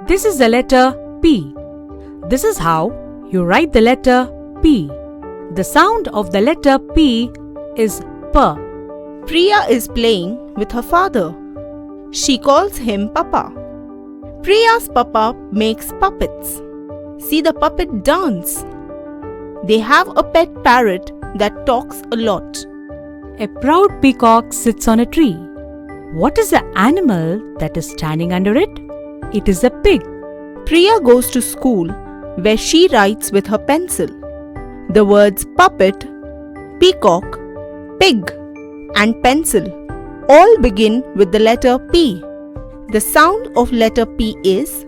This is the letter P. This is how you write the letter P. The sound of the letter P is P. Priya is playing with her father. She calls him Papa. Priya's papa makes puppets. See the puppet dance. They have a pet parrot that talks a lot. A proud peacock sits on a tree. What is the animal that is standing under it? It is a pig. Priya goes to school where she writes with her pencil. The words puppet, peacock, pig, and pencil all begin with the letter P. The sound of letter P is